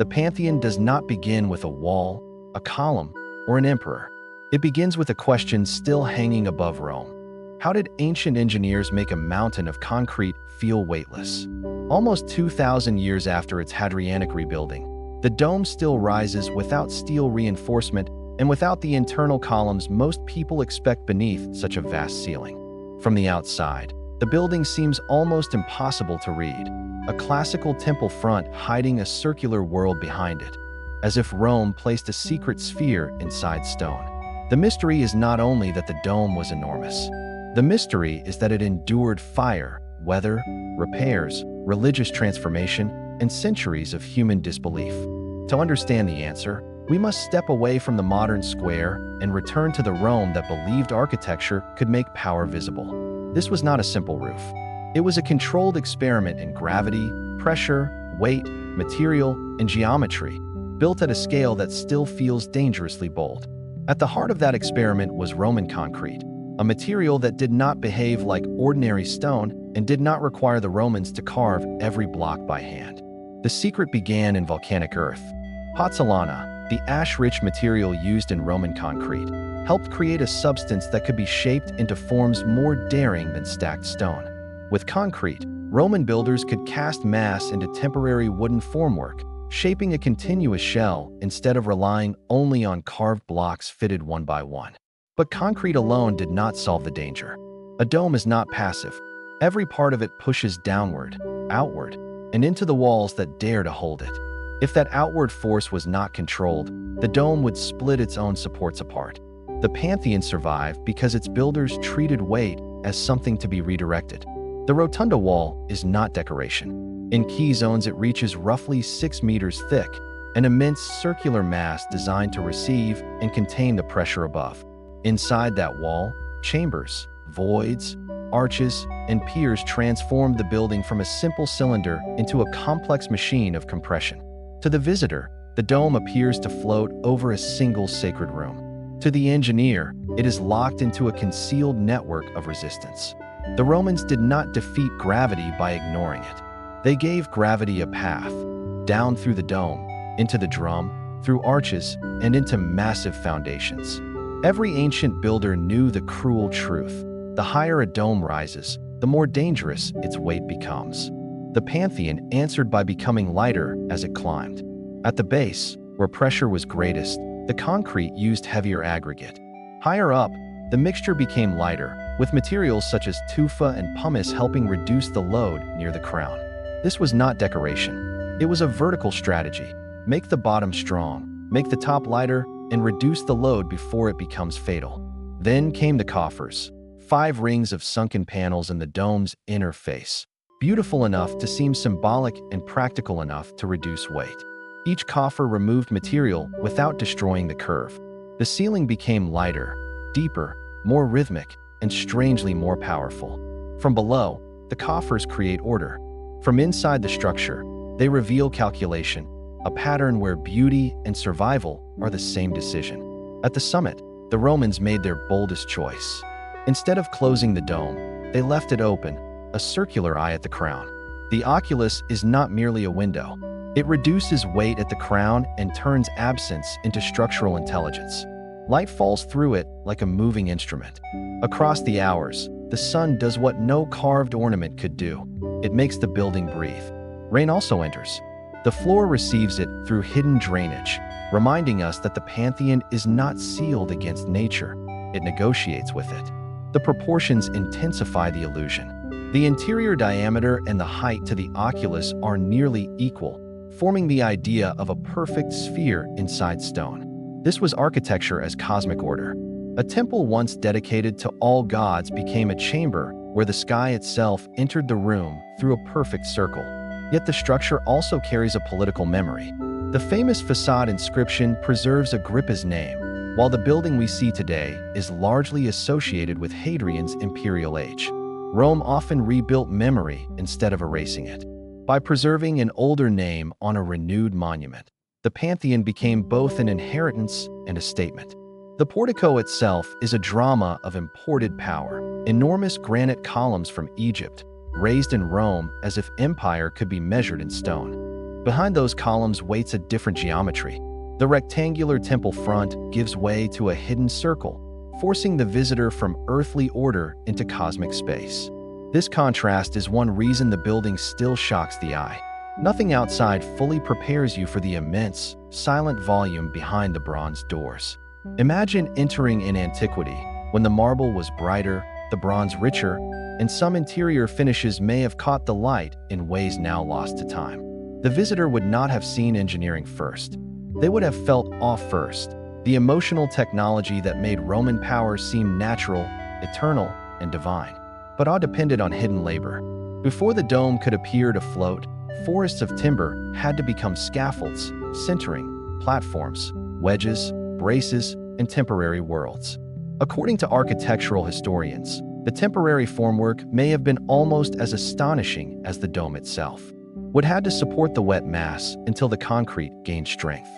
The Pantheon does not begin with a wall, a column, or an emperor. It begins with a question still hanging above Rome. How did ancient engineers make a mountain of concrete feel weightless? Almost 2,000 years after its Hadrianic rebuilding, the dome still rises without steel reinforcement and without the internal columns most people expect beneath such a vast ceiling. From the outside, the building seems almost impossible to read, a classical temple front hiding a circular world behind it, as if Rome placed a secret sphere inside stone. The mystery is not only that the dome was enormous. The mystery is that it endured fire, weather, repairs, religious transformation, and centuries of human disbelief. To understand the answer, we must step away from the modern square and return to the Rome that believed architecture could make power visible. This was not a simple roof. It was a controlled experiment in gravity, pressure, weight, material, and geometry, built at a scale that still feels dangerously bold. At the heart of that experiment was Roman concrete, a material that did not behave like ordinary stone and did not require the Romans to carve every block by hand. The secret began in volcanic earth. Pozzolana, the ash-rich material used in Roman concrete, helped create a substance that could be shaped into forms more daring than stacked stone. With concrete, Roman builders could cast mass into temporary wooden formwork, shaping a continuous shell instead of relying only on carved blocks fitted one by one. But concrete alone did not solve the danger. A dome is not passive. Every part of it pushes downward, outward, and into the walls that dare to hold it. If that outward force was not controlled, the dome would split its own supports apart. The Pantheon survived because its builders treated weight as something to be redirected. The rotunda wall is not decoration. In key zones, it reaches roughly 6 meters thick, an immense circular mass designed to receive and contain the pressure above. Inside that wall, chambers, voids, arches, and piers transformed the building from a simple cylinder into a complex machine of compression. To the visitor, the dome appears to float over a single sacred room. To the engineer, it is locked into a concealed network of resistance. The Romans did not defeat gravity by ignoring it. They gave gravity a path, down through the dome, into the drum, through arches, and into massive foundations. Every ancient builder knew the cruel truth. The higher a dome rises, the more dangerous its weight becomes. The Pantheon answered by becoming lighter as it climbed. At the base, where pressure was greatest, the concrete used heavier aggregate. Higher up, the mixture became lighter, with materials such as tufa and pumice helping reduce the load near the crown. This was not decoration. It was a vertical strategy. Make the bottom strong, make the top lighter, and reduce the load before it becomes fatal. Then came the coffers, 5 rings of sunken panels in the dome's inner face, beautiful enough to seem symbolic and practical enough to reduce weight. Each coffer removed material without destroying the curve. The ceiling became lighter, deeper, more rhythmic, and strangely more powerful. From below, the coffers create order. From inside the structure, they reveal calculation, a pattern where beauty and survival are the same decision. At the summit, the Romans made their boldest choice. Instead of closing the dome, they left it open, a circular eye at the crown. The oculus is not merely a window. It reduces weight at the crown and turns absence into structural intelligence. Light falls through it like a moving instrument. Across the hours, the sun does what no carved ornament could do. It makes the building breathe. Rain also enters. The floor receives it through hidden drainage, reminding us that the Pantheon is not sealed against nature. It negotiates with it. The proportions intensify the illusion. The interior diameter and the height to the oculus are nearly equal, forming the idea of a perfect sphere inside stone. This was architecture as cosmic order. A temple once dedicated to all gods became a chamber where the sky itself entered the room through a perfect circle. Yet the structure also carries a political memory. The famous facade inscription preserves Agrippa's name, while the building we see today is largely associated with Hadrian's imperial age. Rome often rebuilt memory instead of erasing it. By preserving an older name on a renewed monument, the Pantheon became both an inheritance and a statement. The portico itself is a drama of imported power. Enormous granite columns from Egypt, raised in Rome as if empire could be measured in stone. Behind those columns waits a different geometry. The rectangular temple front gives way to a hidden circle, forcing the visitor from earthly order into cosmic space. This contrast is one reason the building still shocks the eye. Nothing outside fully prepares you for the immense, silent volume behind the bronze doors. Imagine entering in antiquity, when the marble was brighter, the bronze richer, and some interior finishes may have caught the light in ways now lost to time. The visitor would not have seen engineering first. They would have felt awe first, the emotional technology that made Roman power seem natural, eternal, and divine. But awe depended on hidden labor. Before the dome could appear to float, forests of timber had to become scaffolds, centering, platforms, wedges, braces, and temporary worlds. According to architectural historians, the temporary formwork may have been almost as astonishing as the dome itself. Would had to support the wet mass until the concrete gained strength.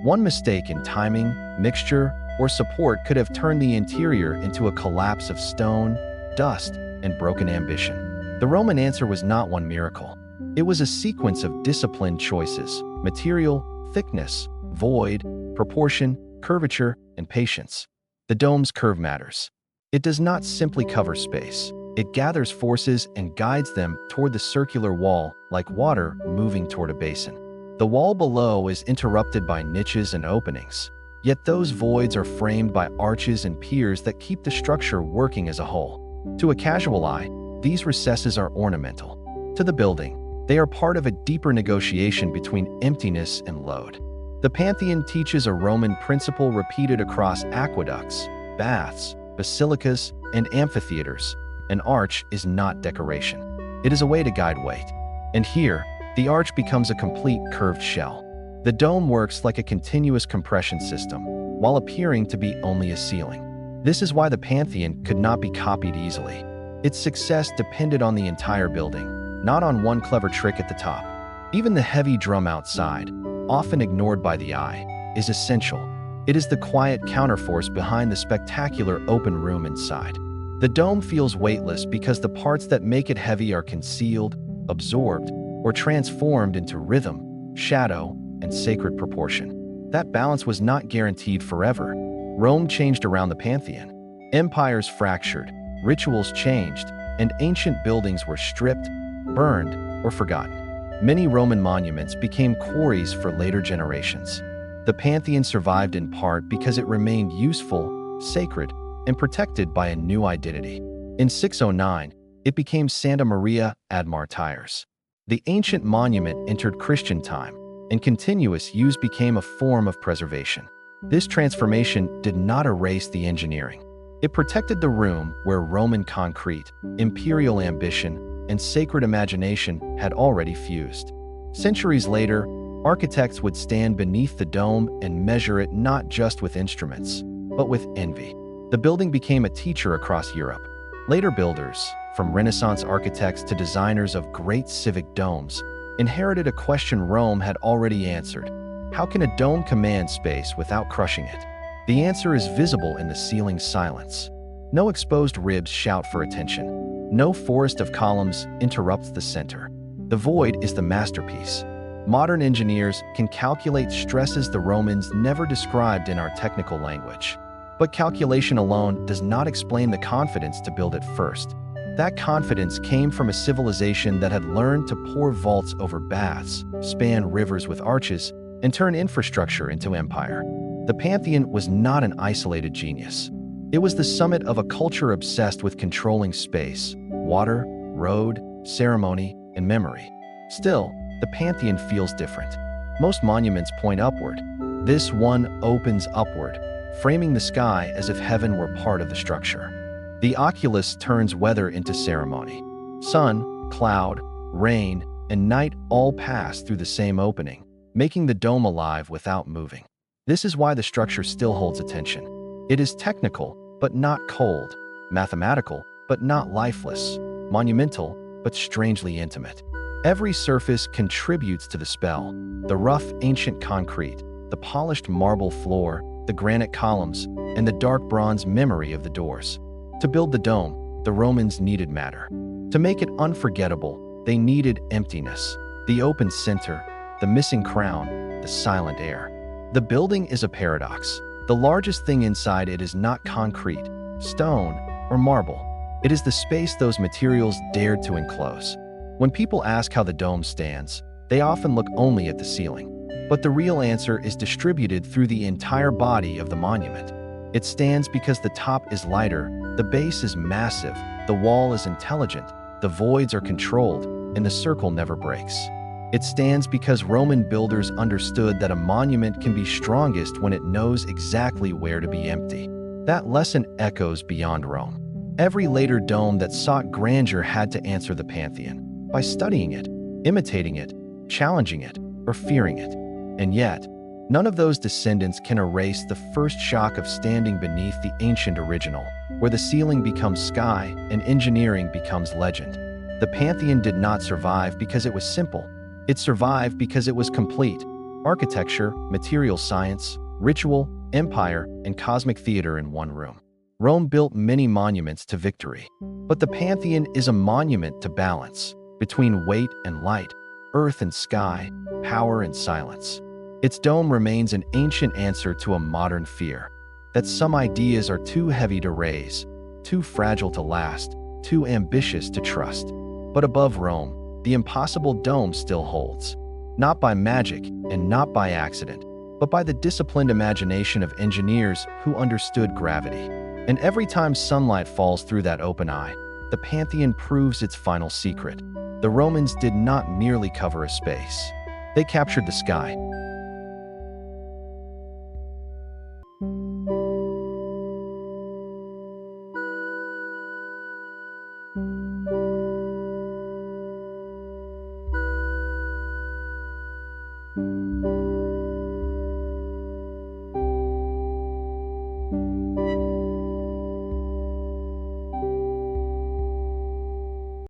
One mistake in timing, mixture, or support could have turned the interior into a collapse of stone, dust, and broken ambition. The Roman answer was not one miracle. It was a sequence of disciplined choices: material, thickness, void, proportion, curvature, and patience. The dome's curve matters. It does not simply cover space. It gathers forces and guides them toward the circular wall, like water moving toward a basin. The wall below is interrupted by niches and openings, yet those voids are framed by arches and piers that keep the structure working as a whole. To a casual eye, these recesses are ornamental. To the building, they are part of a deeper negotiation between emptiness and load. The Pantheon teaches a Roman principle repeated across aqueducts, baths, basilicas, and amphitheaters. An arch is not decoration. It is a way to guide weight. And here, the arch becomes a complete curved shell. The dome works like a continuous compression system, while appearing to be only a ceiling. This is why the Pantheon could not be copied easily. Its success depended on the entire building, not on one clever trick at the top. Even the heavy drum outside, often ignored by the eye, is essential. It is the quiet counterforce behind the spectacular open room inside. The dome feels weightless because the parts that make it heavy are concealed, absorbed, or transformed into rhythm, shadow, and sacred proportion. That balance was not guaranteed forever. Rome changed around the Pantheon. Empires fractured, rituals changed, and ancient buildings were stripped, burned, or forgotten. Many Roman monuments became quarries for later generations. The Pantheon survived in part because it remained useful, sacred, and protected by a new identity. In 609, it became Santa Maria ad Martyrs. The ancient monument entered Christian time, and continuous use became a form of preservation. This transformation did not erase the engineering. It protected the room where Roman concrete, imperial ambition, and sacred imagination had already fused. Centuries later, architects would stand beneath the dome and measure it not just with instruments, but with envy. The building became a teacher across Europe. Later builders, from Renaissance architects to designers of great civic domes, inherited a question Rome had already answered. How can a dome command space without crushing it? The answer is visible in the ceiling's silence. No exposed ribs shout for attention. No forest of columns interrupts the center. The void is the masterpiece. Modern engineers can calculate stresses the Romans never described in our technical language. But calculation alone does not explain the confidence to build it first. That confidence came from a civilization that had learned to pour vaults over baths, span rivers with arches, and turn infrastructure into empire. The Pantheon was not an isolated genius. It was the summit of a culture obsessed with controlling space, water, road, ceremony, and memory. Still, the Pantheon feels different. Most monuments point upward. This one opens upward, framing the sky as if heaven were part of the structure. The oculus turns weather into ceremony. Sun, cloud, rain, and night all pass through the same opening, making the dome alive without moving. This is why the structure still holds attention. It is technical, but not cold, mathematical, but not lifeless, monumental, but strangely intimate. Every surface contributes to the spell: the rough, ancient concrete, the polished marble floor, the granite columns, and the dark bronze memory of the doors. To build the dome, the Romans needed matter. To make it unforgettable, they needed emptiness, the open center, the missing crown, the silent heir. The building is a paradox. The largest thing inside it is not concrete, stone, or marble. It is the space those materials dared to enclose. When people ask how the dome stands, they often look only at the ceiling. But the real answer is distributed through the entire body of the monument. It stands because the top is lighter, the base is massive, the wall is intelligent, the voids are controlled, and the circle never breaks. It stands because Roman builders understood that a monument can be strongest when it knows exactly where to be empty. That lesson echoes beyond Rome. Every later dome that sought grandeur had to answer the Pantheon by studying it, imitating it, challenging it, or fearing it. And yet, none of those descendants can erase the first shock of standing beneath the ancient original, where the ceiling becomes sky and engineering becomes legend. The Pantheon did not survive because it was simple. It survived because it was complete. Architecture, material science, ritual, empire, and cosmic theater in one room. Rome built many monuments to victory, but the Pantheon is a monument to balance between weight and light, earth and sky, power and silence. Its dome remains an ancient answer to a modern fear that some ideas are too heavy to raise, too fragile to last, too ambitious to trust. But above Rome, the impossible dome still holds, not by magic and not by accident, but by the disciplined imagination of engineers who understood gravity. And every time sunlight falls through that open eye, the Pantheon proves its final secret. The Romans did not merely cover a space. They captured the sky,